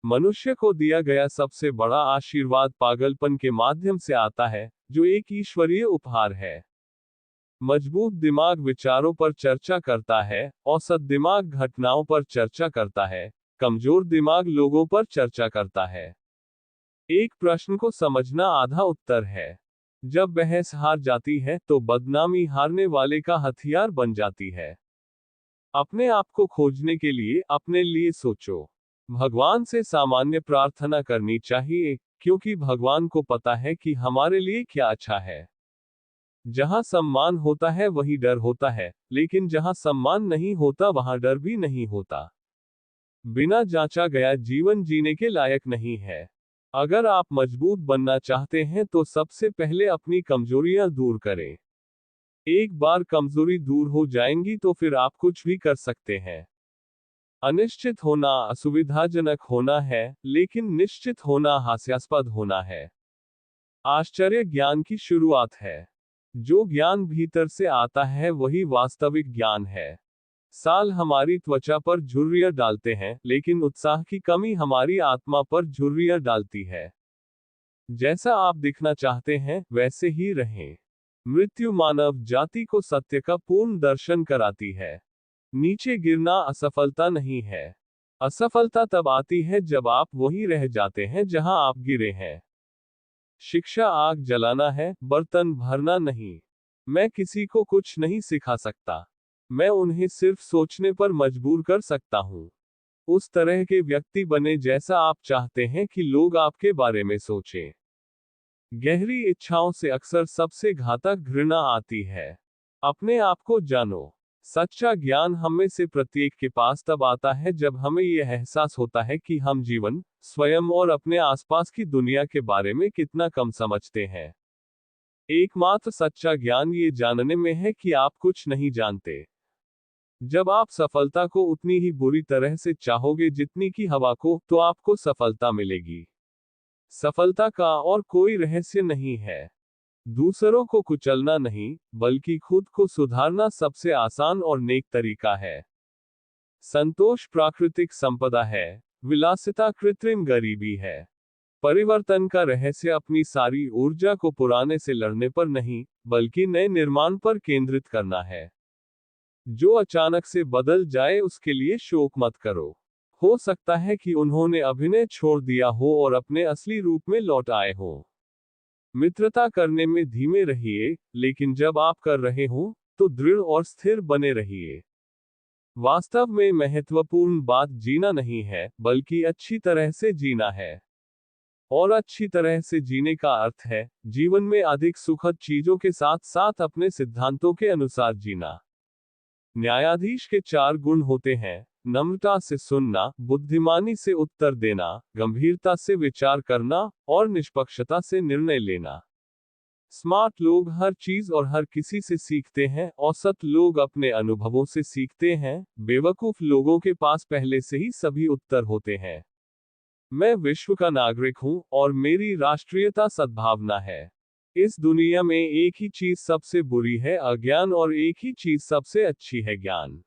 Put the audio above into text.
मनुष्य को दिया गया सबसे बड़ा आशीर्वाद पागलपन के माध्यम से आता है, जो एक ईश्वरीय उपहार है। मजबूत दिमाग विचारों पर चर्चा करता है, औसत दिमाग घटनाओं पर चर्चा करता है, कमजोर दिमाग लोगों पर चर्चा करता है। एक प्रश्न को समझना आधा उत्तर है। जब बहस हार जाती है तो बदनामी हारने वाले का हथियार बन जाती है। अपने आप को खोजने के लिए अपने लिए सोचो। भगवान से सामान्य प्रार्थना करनी चाहिए, क्योंकि भगवान को पता है कि हमारे लिए क्या अच्छा है। जहां सम्मान होता है वहीं डर होता है, लेकिन जहां सम्मान नहीं होता वहां डर भी नहीं होता। बिना जांचा गया जीवन जीने के लायक नहीं है। अगर आप मजबूत बनना चाहते हैं तो सबसे पहले अपनी कमजोरियां दूर करें। एक बार कमजोरी दूर हो जाएंगी तो फिर आप कुछ भी कर सकते हैं। अनिश्चित होना असुविधाजनक होना है, लेकिन निश्चित होना हास्यास्पद होना है। आश्चर्य ज्ञान की शुरुआत है। जो ज्ञान भीतर से आता है वही वास्तविक ज्ञान है। साल हमारी त्वचा पर झुर्रियां डालते हैं, लेकिन उत्साह की कमी हमारी आत्मा पर झुर्रियां डालती है। जैसा आप दिखना चाहते हैं वैसे ही रहें। मृत्यु मानव जाति को सत्य का पूर्ण दर्शन कराती है। नीचे गिरना असफलता नहीं है। असफलता तब आती है जब आप वहीं रह जाते हैं जहां आप गिरे हैं। शिक्षा आग जलाना है, बर्तन भरना नहीं। मैं किसी को कुछ नहीं सिखा सकता। मैं उन्हें सिर्फ सोचने पर मजबूर कर सकता हूँ। उस तरह के व्यक्ति बने जैसा आप चाहते हैं कि लोग आपके बारे में सोचें। गहरी इच्छाओं से अक्सर सबसे घातक घृणा आती है। अपने आप को जानो। सच्चा ज्ञान हम में से प्रत्येक के पास तब आता है जब हमें यह एहसास होता है कि हम जीवन, स्वयं और अपने आसपास की दुनिया के बारे में कितना कम समझते हैं। एकमात्र सच्चा ज्ञान ये जानने में है कि आप कुछ नहीं जानते। जब आप सफलता को उतनी ही बुरी तरह से चाहोगे जितनी की हवा को, तो आपको सफलता मिलेगी। सफलता का और कोई रहस्य नहीं है। दूसरों को कुचलना नहीं, बल्कि खुद को सुधारना सबसे आसान और नेक तरीका है। संतोष प्राकृतिक संपदा है, विलासिता कृत्रिम गरीबी है। परिवर्तन का रहस्य अपनी सारी ऊर्जा को पुराने से लड़ने पर नहीं, बल्कि नए निर्माण पर केंद्रित करना है। जो अचानक से बदल जाए उसके लिए शोक मत करो। हो सकता है कि उन्होंने अभिनय छोड़ दिया हो और अपने असली रूप में लौट आए हो। मित्रता करने में धीमे रहिए, लेकिन जब आप कर रहे हो तो दृढ़ और स्थिर बने रहिए। वास्तव में महत्वपूर्ण बात जीना नहीं है, बल्कि अच्छी तरह से जीना है। और अच्छी तरह से जीने का अर्थ है जीवन में अधिक सुखद चीजों के साथ साथ अपने सिद्धांतों के अनुसार जीना। न्यायाधीश के 4 गुण होते हैं: नम्रता से सुनना, बुद्धिमानी से उत्तर देना, गंभीरता से विचार करना और निष्पक्षता से निर्णय लेना। स्मार्ट लोग हर चीज और हर किसी से सीखते हैं, औसत लोग अपने अनुभवों से सीखते हैं, बेवकूफ लोगों के पास पहले से ही सभी उत्तर होते हैं। मैं विश्व का नागरिक हूं और मेरी राष्ट्रीयता सद्भावना है। इस दुनिया में एक ही चीज सबसे बुरी है, अज्ञान, और एक ही चीज सबसे अच्छी है, ज्ञान।